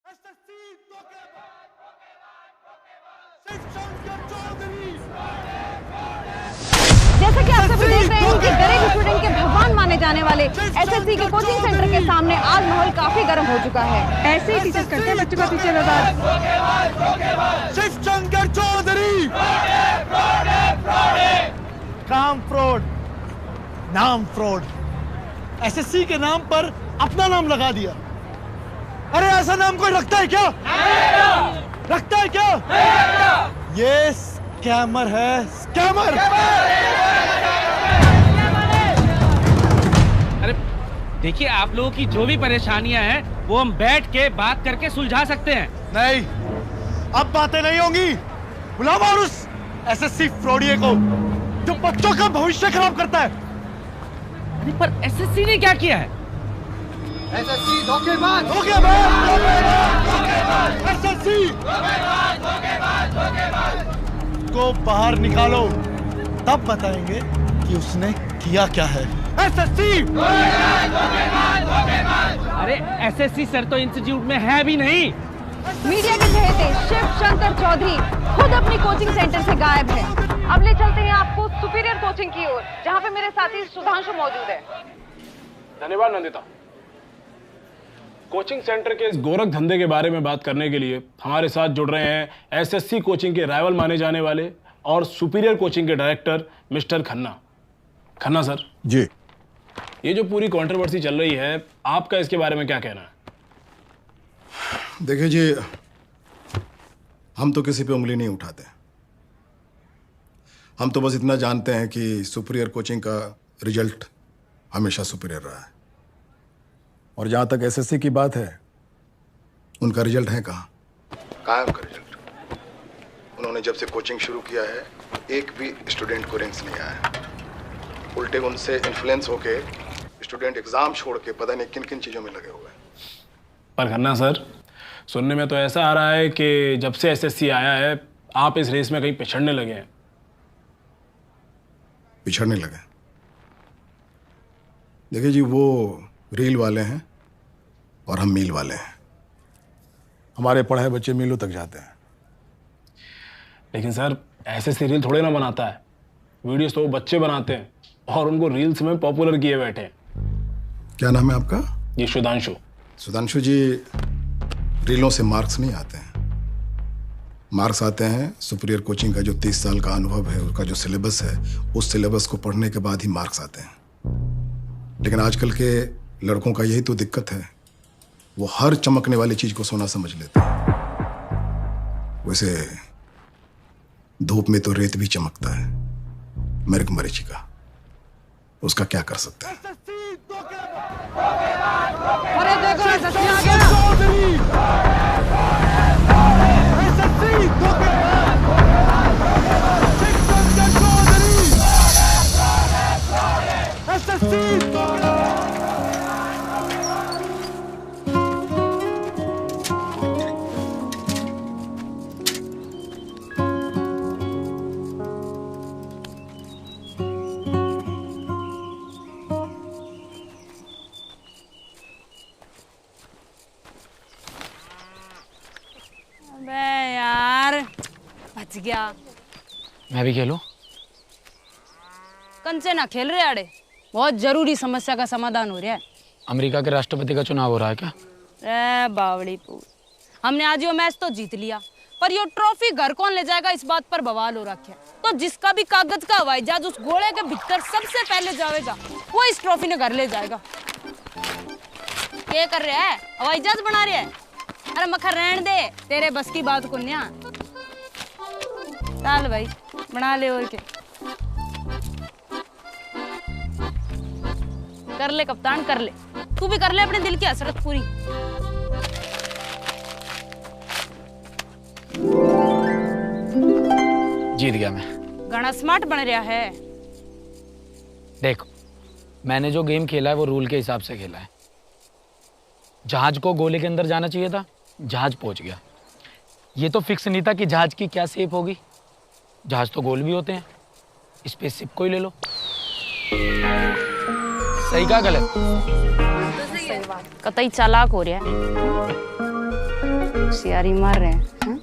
जैसा कि आप सभी देख रहे हैं कि गरीब स्टूडेंट के भगवान माने जाने वाले एसएससी के कोचिंग सेंटर के सामने आज माहौल काफी गर्म हो चुका है। ऐसे ही टीचर्स करते हैं बच्चों का पीछे शिवशंकर चौधरी काम फ्रॉड, नाम फ्रॉड, एसएससी के नाम पर अपना नाम लगा दिया। अरे ऐसा नाम कोई रखता है क्या? रखता है क्या? ये स्कैमर है, स्कैमर। अरे देखिए, आप लोगों की जो भी परेशानियां हैं वो हम बैठ के बात करके सुलझा सकते हैं। नहीं, अब बातें नहीं होंगी। बुलाओ और उस एसएससी फ्रॉडिये को जो बच्चों का भविष्य खराब करता है। अरे पर एसएससी ने क्या किया है? एसएससी धोखेबाज, एसएससी को बाहर निकालो, तब बताएंगे कि उसने किया क्या है। एसएससी अरे एसएससी सर तो इंस्टीट्यूट में है भी नहीं। मीडिया के चहेते शिवशंकर चौधरी खुद अपनी कोचिंग सेंटर से गायब है। अब ले चलते हैं आपको सुपीरियर कोचिंग की ओर, जहाँ पे मेरे साथी सुधांशु मौजूद है। धन्यवाद नंदिता। कोचिंग सेंटर के इस गोरख धंधे के बारे में बात करने के लिए हमारे साथ जुड़ रहे हैं एसएससी कोचिंग के राइवल माने जाने वाले और सुपीरियर कोचिंग के director mister Khanna. Khanna sir ji, ये जो पूरी कंट्रोवर्सी चल रही है, आपका इसके बारे में क्या कहना है? देखिए जी, हम तो किसी पे उंगली नहीं उठाते। हम तो बस इतना जानते हैं कि सुपीरियर कोचिंग का रिजल्ट हमेशा सुपीरियर रहा है। और जहाँ तक एसएससी की बात है, उनका रिजल्ट है कहाँ? कहाँ है उनका रिजल्ट? उन्होंने जब से कोचिंग शुरू किया है, एक भी स्टूडेंट को रैंक्स नहीं आया है। उल्टे उनसे इन्फ्लुएंस होके स्टूडेंट एग्जाम छोड़ के पता नहीं किन किन चीज़ों में लगे हुए हैं। पर खन्ना सर, सुनने में तो ऐसा आ रहा है कि जब से एसएससी आया है, आप इस रेस में कहीं पिछड़ने लगे हैं। पिछड़ने लगे? देखिए जी, वो रील वाले हैं और हम मील वाले हैं। हमारे पढ़ाए बच्चे मीलों तक जाते हैं। लेकिन सर, एसएससी रील थोड़े ना बनाता है। वीडियोस तो वो बच्चे बनाते हैं और उनको रील्स में पॉपुलर किए बैठे हैं। क्या नाम है आपका? ये सुधांशु। सुधांशु जी, रीलों से मार्क्स नहीं आते हैं। मार्क्स आते हैं सुपीरियर कोचिंग का जो 30 साल का अनुभव है, उसका जो सिलेबस है, उस सिलेबस को पढ़ने के बाद ही मार्क्स आते हैं। लेकिन आजकल के लड़कों का यही तो दिक्कत है, वो हर चमकने वाली चीज को सोना समझ लेते हैं। वैसे धूप में तो रेत भी चमकता है, मृग मरीचिका, उसका क्या कर सकते हैं? अरे देखो एसएससी आ गया। यार बच गया। मैं भी खेलूं? कंचे ना खेल रहे आड़े, बहुत जरूरी समस्या का समाधान हो रहा है। अमेरिका के राष्ट्रपति का चुनाव हो रहा है क्या? ए बावड़ी पूर, हमने आज यो मैच तो जीत लिया, पर यो ट्रॉफी घर कौन ले जाएगा इस बात पर बवाल हो रखा है। तो जिसका भी कागज का हवाई जहाज उस घोड़े के भीतर सबसे पहले जाएगा, वो इस ट्रॉफी ने घर ले जाएगा। क्या कर रहा है? हवाई जहाज बना रहा है? अरे मखर रहने दे, तेरे बस की बात को न्या। चल भाई बना ले, और के कर ले कप्तान, कर ले, तू भी कर ले अपने दिल की हसरत पूरी। जीत गया मैं। घना स्मार्ट बन रहा है। देखो, मैंने जो गेम खेला है वो रूल के हिसाब से खेला है। जहाज को गोले के अंदर जाना चाहिए था, जहाज पहुंच गया। ये तो फिक्स नहीं था कि जहाज की क्या शेप होगी। जहाज तो गोल भी होते हैं, स्पेसशिप को ही ले लो। सही कहा गलत? कतई चालाक हो रहा है। होशियारी मार रहे हैं, हैं?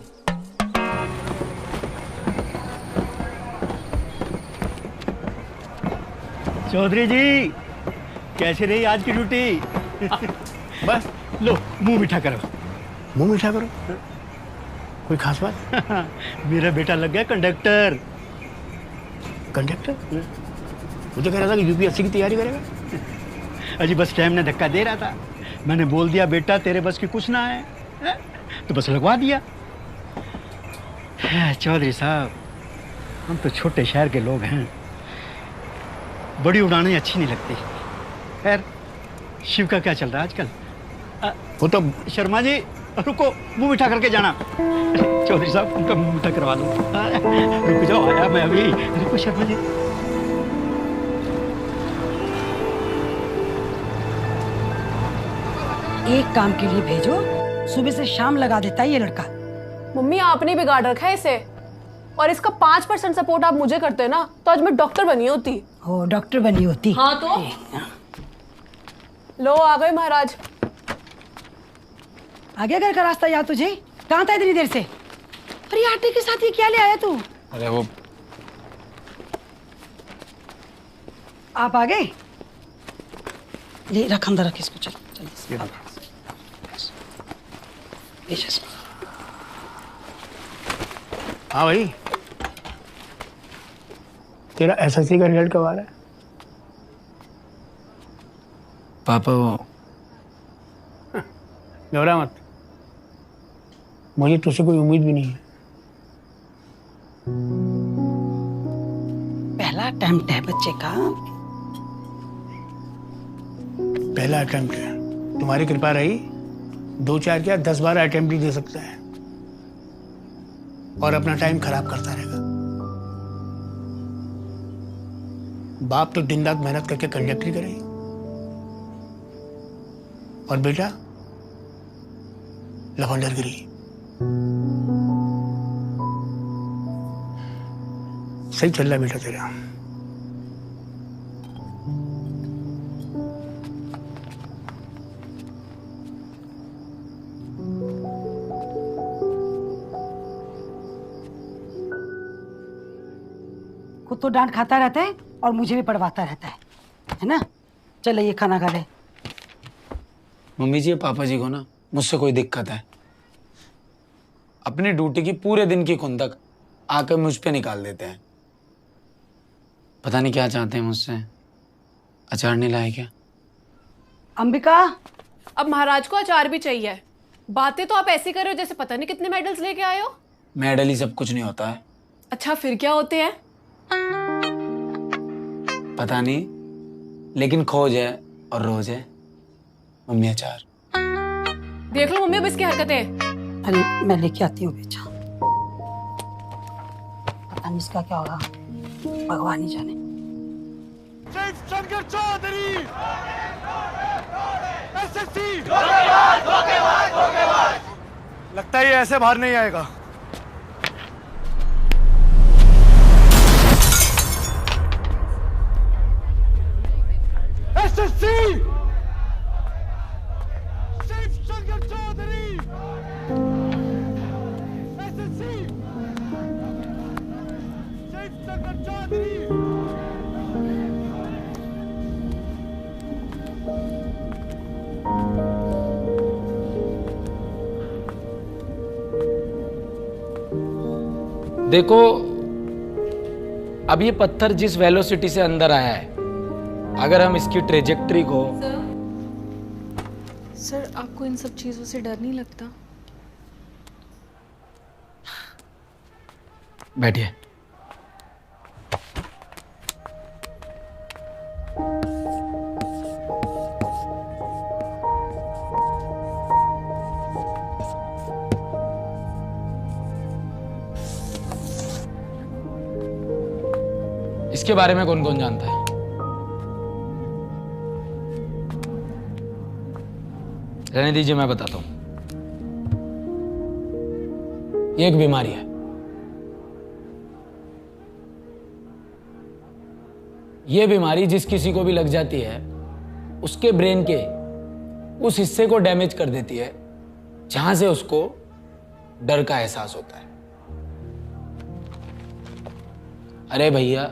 चौधरी जी, कैसे रही आज की ड्यूटी? बस लो मुंह मीठा करो। मुंह मीठा करो। कोई खास बात? मेरा बेटा लग गया कंडक्टर। कंडक्टर? मुझे कह रहा था कि यूपीएससी की तैयारी करेगा। अजी बस टाइम ने धक्का दे रहा था, मैंने बोल दिया बेटा तेरे बस की कुछ ना है, तो बस लगवा दिया। चौधरी साहब, हम तो छोटे शहर के लोग हैं, बड़ी उड़ानें अच्छी नहीं लगती। खैर, शिव का क्या चल रहा है आजकल? वो तो शर्मा जी रुको, मुंह मीठा करके जाना। चौधरी साहब उनका मुंह मीठा करवा दो। रुक जाओ, आया मैं अभी। रुको शर्मा जी। एक काम के लिए भेजो, सुबह से शाम लगा देता है ये लड़का। मम्मी आपने बिगाड़ रखा है इसे, और इसका 5% सपोर्ट आप मुझे करते ना तो आज मैं डॉक्टर बनी होती। हो डॉक्टर बनी होती। हाँ तो लो आ गए महाराज। आगे घर का रास्ता याद तुझे? कहाँ था इतनी देर से? अरे आटे के साथ ये क्या ले आया तू? अरे वो आप आ गए? ले रख अंदर, रख इसको। चल चल हाँ भाई, तेरा एसएससी का रिजल्ट कब आ रहा है? पापा वो घबरा मत, मुझे तुझसे कोई उम्मीद भी नहीं है। पहला अटेम्प्ट है बच्चे का। पहला अटेम्प्ट है, तुम्हारी कृपा रही 2-4 क्या 10-12 अटेम्प्ट भी दे सकता है और अपना टाइम खराब करता रहेगा। बाप तो दिन रात मेहनत करके कंडक्टरी करे और बेटा लफंडरगिरी। सही चल रहा है बेटा तेरा। खुद तो डांट खाता रहता है और मुझे भी पढ़वाता रहता है ना? चल ये खाना खा ले। मम्मी जी, पापा जी को ना मुझसे कोई दिक्कत है। अपनी ड्यूटी की पूरे दिन की खुंदक आकर मुझ पे निकाल देते हैं। पता नहीं क्या चाहते हैं मुझसे। अचार नहीं लाए क्या? अंबिका, अब महाराज को अचार भी चाहिए। बातें तो आप ऐसी कर रहे हो जैसे पता नहीं कितने मेडल्स लेके आए हो। मेडल ही सब कुछ नहीं होता है। अच्छा फिर क्या होते हैं? पता नहीं, लेकिन खोज है और रोज है। मम्मी अचार। देख लो मम्मी अब इसकी हरकतें। अरे मैं लेके आती हूँ बेचा। पता नहीं इसका क्या होगा, भगवान ही जाने। शंकर चौधरी एसएससी लगता है ये ऐसे बाहर नहीं आएगा। SSC Shankar Chaudhary SSC Shankar Chaudhary. देखो, अब ये पत्थर जिस वेलोसिटी से अंदर आया है, अगर हम इसकी ट्रेजेक्ट्री को। सर आपको इन सब चीजों से डर नहीं लगता? बैठिए। इसके बारे में कौन कौन जानता है? रहने दीजिए, मैं बताता हूं। ये एक बीमारी है। ये बीमारी जिस किसी को भी लग जाती है, उसके ब्रेन के उस हिस्से को डैमेज कर देती है जहां से उसको डर का एहसास होता है। अरे भैया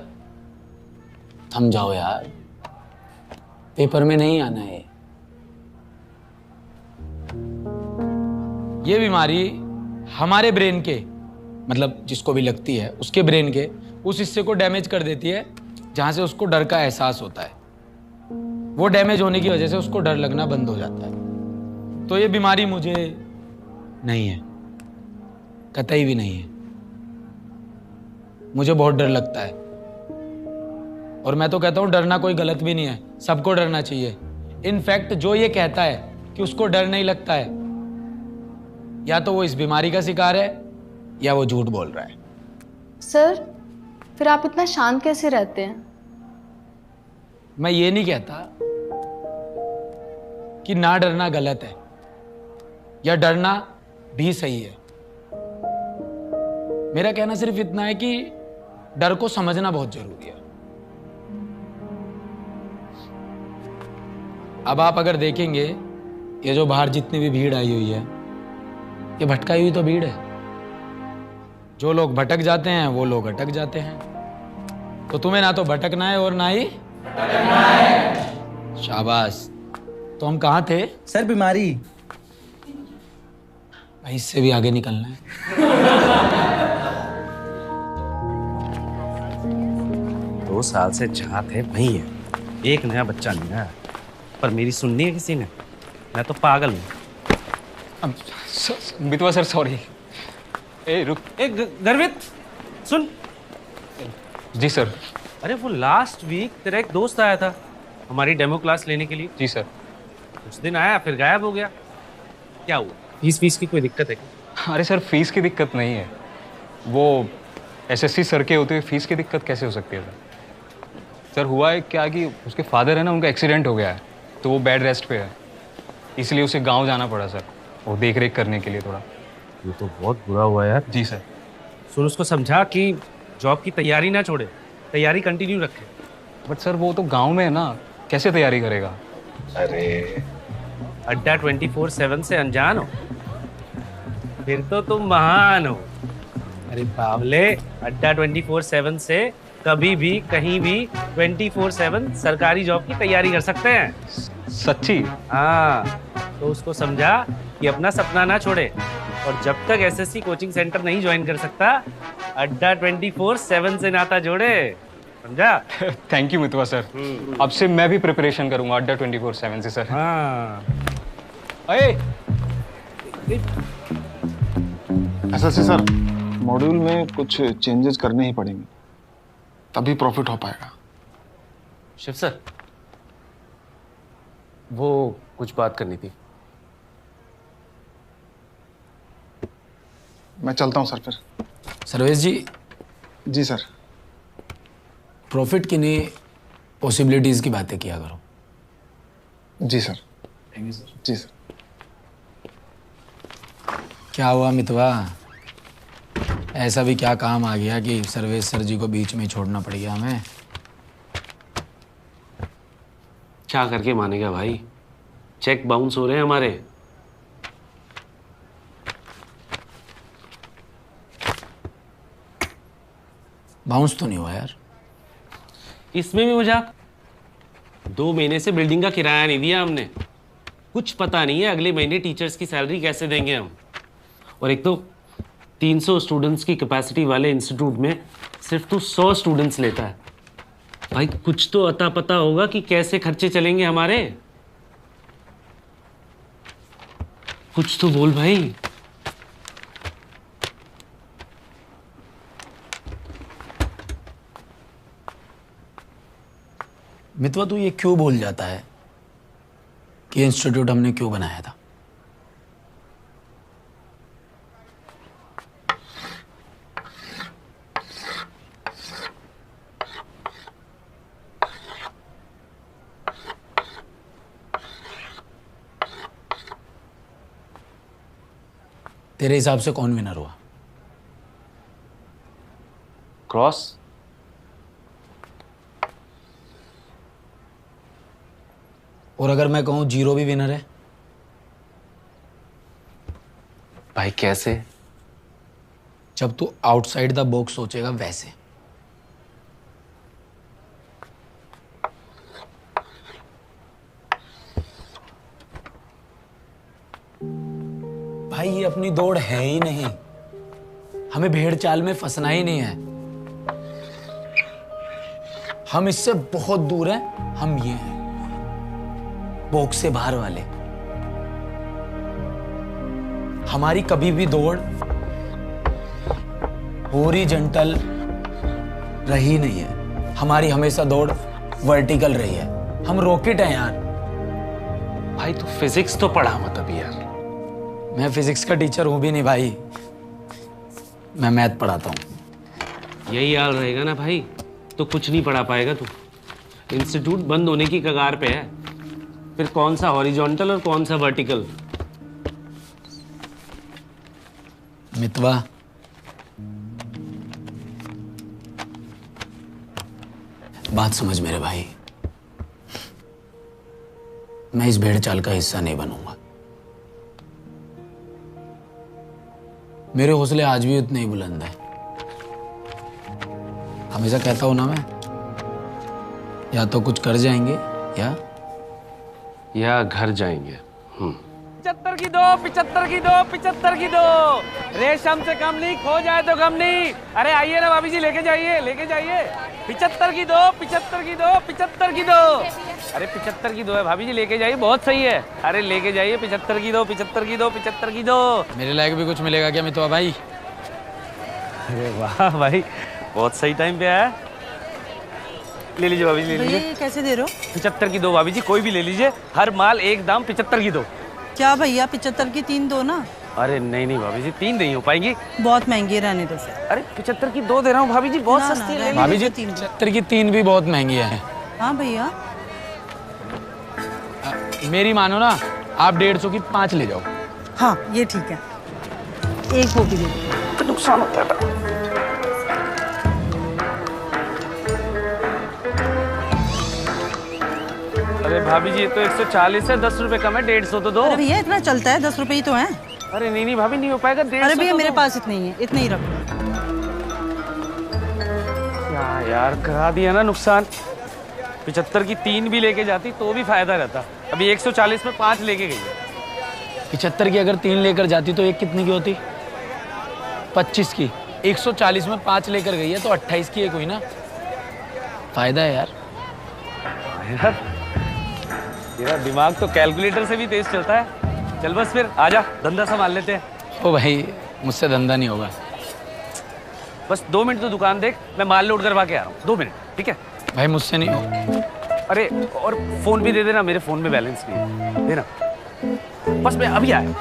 थम जाओ यार, पेपर में नहीं आना है। ये बीमारी हमारे ब्रेन के, मतलब जिसको भी लगती है उसके ब्रेन के उस हिस्से को डैमेज कर देती है जहां से उसको डर का एहसास होता है। वो डैमेज होने की वजह से उसको डर लगना बंद हो जाता है। तो ये बीमारी मुझे नहीं है, कतई भी नहीं है। मुझे बहुत डर लगता है और मैं तो कहता हूं डरना कोई गलत भी नहीं है, सबको डरना चाहिए। इनफैक्ट जो ये कहता है कि उसको डर नहीं लगता है, या तो वो इस बीमारी का शिकार है या वो झूठ बोल रहा है। सर फिर आप इतना शांत कैसे रहते हैं? मैं ये नहीं कहता कि ना डरना गलत है या डरना भी सही है। मेरा कहना सिर्फ इतना है कि डर को समझना बहुत जरूरी है। अब आप अगर देखेंगे ये जो बाहर जितनी भी भीड़ आई हुई है, ये भटकाई हुई तो भीड़ है। जो लोग भटक जाते हैं वो लोग अटक जाते हैं। तो तुम्हें ना तो भटकना है और ना ही अटकना है। शाबाश। तो हम कहाँ थे? सर बीमारी। भाई इससे भी आगे निकलना है। 2 साल से जहाँ थे वहीं है, एक नया बच्चा नहीं आया। पर मेरी सुननी है किसी ने? मैं तो पागल हूँ। मितवा सर सॉरी। ए रुक। गर्वित सुन। जी सर। अरे वो लास्ट वीक तेरा एक दोस्त आया था हमारी डेमो क्लास लेने के लिए। जी सर। कुछ दिन आया फिर गायब हो गया। क्या हुआ? फीस की कोई दिक्कत है क्या? अरे सर फीस की दिक्कत नहीं है, वो एसएससी सर के होते हुए फीस की दिक्कत कैसे हो सकती है सर? हुआ है क्या कि उसके फादर है ना, उनका एक्सीडेंट हो गया है तो वो बेड रेस्ट पे है, इसलिए उसे गांव जाना पड़ा सर, वो देख रेख करने के लिए थोड़ा। ये तो बहुत बुरा हुआ यार। जी सर। सुन उसको समझा कि जॉब की तैयारी ना छोड़े, तैयारी कंटिन्यू रखे। बट सर वो तो गांव में है ना, कैसे तैयारी करेगा? अरे अड्डा 24/7 से अनजान हो? फिर तो तुम महान हो। अरे बावले, अड्डा 24/7 से कभी भी कहीं भी 24/7 सरकारी जॉब की तैयारी कर सकते हैं। सच्ची? हाँ, तो उसको समझा कि अपना सपना ना छोड़े, और जब तक एसएससी कोचिंग सेंटर नहीं ज्वाइन कर सकता, अड्डा 24/7 से नाता जोड़े, समझा? Thank you Mitwa sir. अब से मैं भी प्रिपरेशन करूंगा अड्डा 24/7 से सर। हाँ। एसएससी सर, मॉड्यूल में कुछ चेंजेस करने ही पड़ेंगे, तभी प्रॉफिट हो पाएगा। शिव सर, वो कुछ बात करनी थी। मैं चलता हूँ सर फिर। सर्वेश जी। जी सर। प्रॉफिट की नहीं, पॉसिबिलिटीज की बातें किया करो। जी सर। Thank you sir. जी सर। क्या हुआ मितवा, ऐसा भी क्या काम आ गया कि सर्वेश सर जी को बीच में छोड़ना पड़ गया हमें? क्या करके मानेगा भाई, चेक बाउंस हो रहे हैं हमारे। बाउंस तो नहीं हुआ यार। इसमें भी मजाक। 2 महीने से बिल्डिंग का किराया नहीं दिया हमने। कुछ पता नहीं है अगले महीने टीचर्स की सैलरी कैसे देंगे हम। और एक तो 300 स्टूडेंट्स की कैपेसिटी वाले इंस्टीट्यूट में सिर्फ तू 100 स्टूडेंट्स लेता है। भाई कुछ तो अता पता होगा कि कैसे खर्चे चलेंगे हमारे। कुछ तो बोल भाई। मितवा तू ये क्यों भूल जाता है कि इंस्टीट्यूट हमने क्यों बनाया था? तेरे हिसाब से कौन विनर हुआ? क्रॉस। और अगर मैं कहूं जीरो भी विनर है? भाई कैसे? जब तू आउटसाइड द बॉक्स सोचेगा वैसे। भाई ये अपनी दौड़ है ही नहीं, हमें भेड़ चाल में फंसना ही नहीं है। हम इससे बहुत दूर हैं, हम ये हैं बॉक्स से बाहर वाले। हमारी कभी भी दौड़ हॉरिजॉन्टल रही नहीं है, हमारी हमेशा दौड़ वर्टिकल रही है। हम रॉकेट हैं यार। भाई तू फिजिक्स तो पढ़ा मत अभी यार। मैं फिजिक्स का टीचर हूं भी नहीं भाई, मैं मैथ पढ़ाता हूं। यही हाल रहेगा ना भाई तो कुछ नहीं पढ़ा पाएगा तू। इंस्टीट्यूट बंद होने की कगार पे है, फिर कौन सा हॉरिजॉन्टल और कौन सा वर्टिकल। मितवा, बात समझ मेरे भाई, मैं इस भेड़ चाल का हिस्सा नहीं बनूंगा। मेरे हौसले आज भी उतने ही बुलंद हैं। हमेशा कहता हूं ना मैं, या तो कुछ कर जाएंगे या घर जाएंगे। 75 की दो, 75 की दो, 75 की दो। रेशम से कम नहीं, खो जाए तो गम नहीं। अरे आइए ना भाभी जी, लेके जाइए, लेके जाइए। 75 की दो, 75 की दो, 75 की दो। अरे 75 की दो है भाभी जी, लेके जाइए, बहुत सही है। अरे लेके जाइए, 75 की दो, 75 की दो, 75 की दो। मेरे लायक भी कुछ मिलेगा क्या मितवा भाई? अरे वाह भाई, बहुत सही टाइम पे आया। ले लीजिए भाभी जी, ले लीजिए। कैसे दे रहे हो? 75 की दो भाभी जी, कोई भी ले लीजिए, हर माल एक दाम। 75 की दो। क्या भैया, 75 की 3 दो ना। अरे नहीं नहीं भाभी जी, 3 नहीं हो पाएंगी, बहुत महंगी, रहने दो फिर। अरे 75 की 2 दे रहा हूँ भाभी जी, बहुत सस्ती है। भाभी जी 75 की 3 भी बहुत महंगी है। हाँ भैया, मेरी मानो ना, आप 150 की 5 ले जाओ। हाँ ये ठीक है, एक वो भी दे दो। तो नुकसान होता है। अरे भाभी जी, ये तो 140 है, 10 रुपए कम है, 150 तो दो। अरे भैया इतना चलता है, 10 रुपए ही तो है। अरे नहीं नहीं भाभी, नहीं हो पाएगा, 150। अरे भैया तो मेरे दो। पास इतने ही है, इतने ही रखो। क्या यार, करा दिया ना नुकसान। 75 की 3 भी लेके जाती तो भी फायदा रहता। अभी 140 में 5 लेके गई है। 75 की अगर 3 लेकर जाती तो एक कितने की होती? 25 की। 140 में 5 लेकर गई है तो 28 की एक हुई ना। फायदा है यार। तेरा दिमाग तो कैलकुलेटर से भी तेज चलता है। चल बस फिर आजा, धंधा संभाल लेते हैं। ओ भाई, मुझसे धंधा नहीं होगा। बस 2 मिनट तो दुकान देख, मैं माल लोड करवा के आ रहा हूँ। 2 मिनट, ठीक है? भाई मुझसे नहीं हो। अरे और फोन भी दे देना, मेरे फोन में बैलेंस नहीं है, देना। बस मैं अभी आया।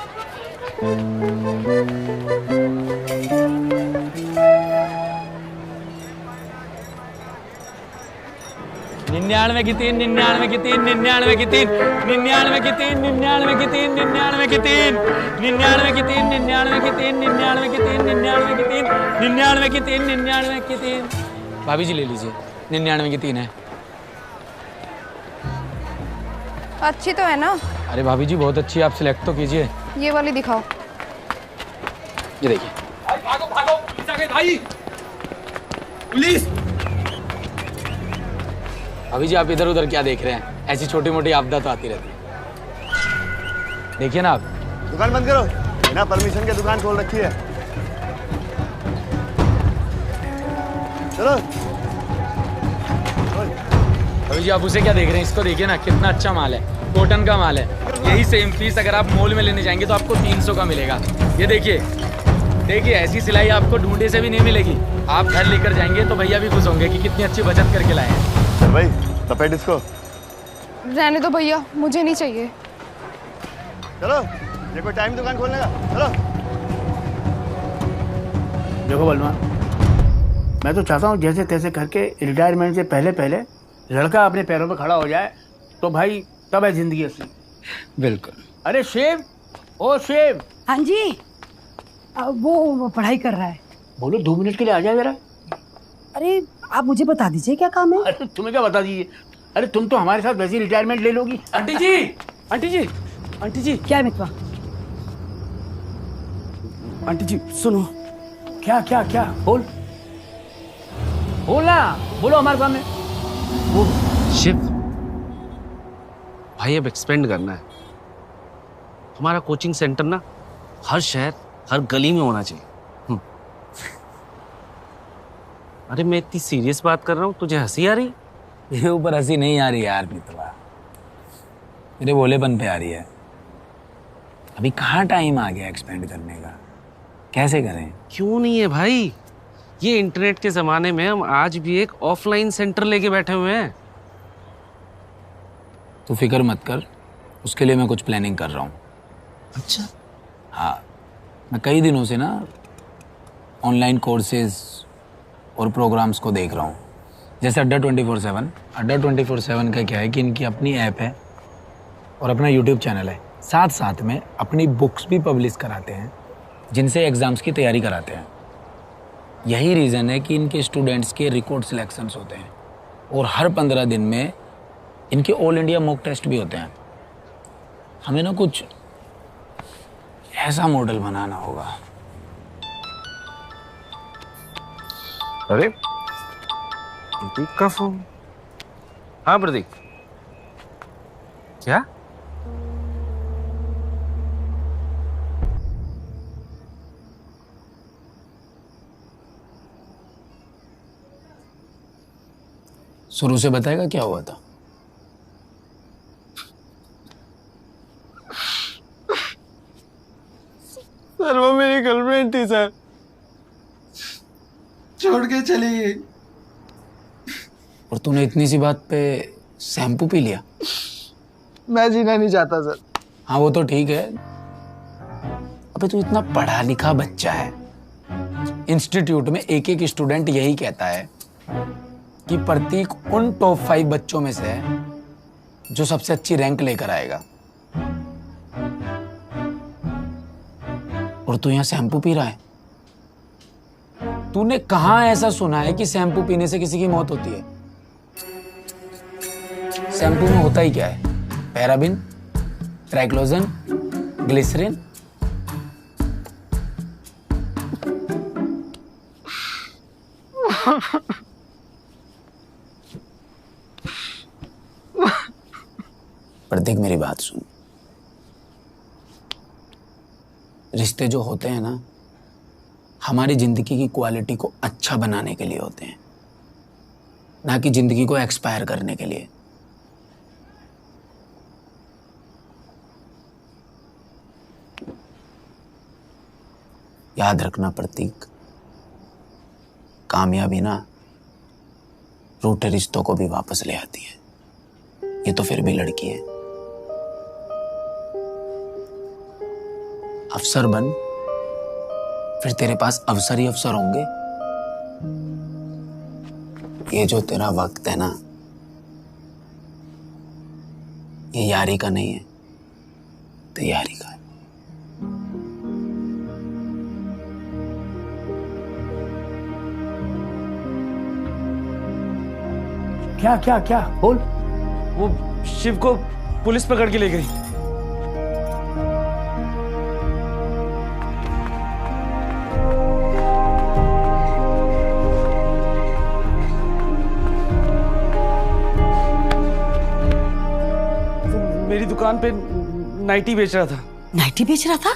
99 की 3, 99 की 3, 99 की 3, 99 की 3, 99 की 3, 99 की 3, 99 की 3, 99 की 3, 99 की 3, 99 की 3, 99 की 3, 99 की 3। भाभी जी ले लीजिए, 99 की 3 है। अच्छी तो है ना? अरे भाभी जी बहुत अच्छी है, आप सिलेक्ट तो कीजिए। ये वाली दिखाओ। ये देखिए। भागो भागो, पुलिस आ गई भाई, पुलिस। अभी जी आप इधर उधर क्या देख रहे हैं? ऐसी छोटी मोटी आपदा तो आती रहती है। देखिए ना आप। दुकान बंद करो, बिना परमिशन के दुकान खोल रखी है। चलो। अभी जी आप उसे क्या देख रहे हैं? इसको देखिए ना, कितना अच्छा माल है, कॉटन का माल है। यही सेम पीस अगर आप मॉल में लेने जाएंगे तो आपको 300 का मिलेगा। ये देखिए, देखिए ऐसी सिलाई आपको ढूंढे से भी नहीं मिलेगी। आप घर लेकर जाएंगे तो भैया भी खुश होंगे कि कितनी अच्छी बचत करके लाए हैं। भाई लपेट इसको। रहने दो भैया, मुझे नहीं चाहिए। चलो, ये कोई टाइम दुकान खोलने का? चलो। देखो बलवान, मैं तो चाहता हूँ जैसे तैसे करके रिटायरमेंट से पहले पहले लड़का अपने पैरों पे खड़ा हो जाए, तो भाई तब है जिंदगी असली। बिल्कुल। अरे शेव, ओ शेव। हाँ जी, वो पढ़ाई कर रहा है। बोलो 2 मिनट के लिए आ जाए जरा। अरे आप मुझे बता दीजिए क्या काम है। अरे तुम्हें क्या बता दीजिए, अरे तुम तो हमारे साथ वैसी रिटायरमेंट ले लोगी। आंटी जी, आंटी जी, आंटी जी। क्या मितवा? आंटी जी सुनो, क्या क्या क्या बोल बोला, बोलो हमारे सामने। वो शिव भाई अब एक्सपेंड करना है। हमारा कोचिंग सेंटर ना हर शहर हर गली में होना चाहिए। अरे मैं इतनी सीरियस बात कर रहा हूँ, तुझे हंसी आ रही? मेरे ऊपर हंसी नहीं आ रही यार मित्रवा, मेरे भोलेपन पे आ रही है। अभी कहाँ टाइम आ गया एक्सपेंड करने का, कैसे करें? क्यों नहीं है भाई, ये इंटरनेट के जमाने में हम आज भी एक ऑफलाइन सेंटर लेके बैठे हुए हैं। तू फिक्र मत कर, उसके लिए मैं कुछ प्लानिंग कर रहा हूँ। अच्छा? हाँ, मैं कई दिनों से ना ऑनलाइन कोर्सेज और प्रोग्राम्स को देख रहा हूँ। जैसे अड्डा 24/7। अड्डा 24/7 का क्या है कि इनकी अपनी ऐप है और अपना यूट्यूब चैनल है। साथ साथ में अपनी बुक्स भी पब्लिश कराते हैं जिनसे एग्ज़ाम्स की तैयारी कराते हैं। यही रीज़न है कि इनके स्टूडेंट्स के रिकॉर्ड सिलेक्शंस होते हैं और हर 15 दिन में इनके ऑल इंडिया मॉक टेस्ट भी होते हैं। हमें ना कुछ ऐसा मॉडल बनाना होगा। अरे प्रतीक का फोन। हाँ प्रतीक, क्या? शुरू से बताएगा क्या हुआ था? सर वो मेरी गर्लफ्रेंड थी सर, छोड़ के चली गई। और तूने इतनी सी बात पे शैम्पू पी लिया? मैं जीना नहीं चाहता सर। हाँ वो तो ठीक है, अबे तू इतना पढ़ा लिखा बच्चा है। इंस्टीट्यूट में एक एक स्टूडेंट यही कहता है कि प्रतीक उन टॉप 5 बच्चों में से है जो सबसे अच्छी रैंक लेकर आएगा, और तू यहाँ शैम्पू पी रहा है। तूने कहाँ ऐसा सुना है कि शैम्पू पीने से किसी की मौत होती है? शैम्पू में होता ही क्या है? Paraben, triclosan, glycerine. प्रतीक मेरी बात सुन, रिश्ते जो होते हैं ना हमारी जिंदगी की क्वालिटी को अच्छा बनाने के लिए होते हैं, ना कि जिंदगी को एक्सपायर करने के लिए। याद रखना प्रतीक, कामयाबी ना रूठे रिश्तों को भी वापस ले आती है। ये तो फिर भी लड़की है। अफसर बन, फिर तेरे पास अवसर ही अवसर होंगे। ये जो तेरा वक्त है ना, ये यारी का नहीं है, तैयारी का है। क्या क्या क्या बोल। वो शिव को पुलिस पकड़ के ले गई। मेरी दुकान पे नाइटी बेच रहा था। नाइटी बेच रहा था?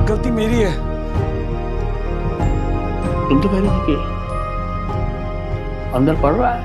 गलती मेरी है। तुम तो कह रहे थे कि अंदर पड़ रहा है।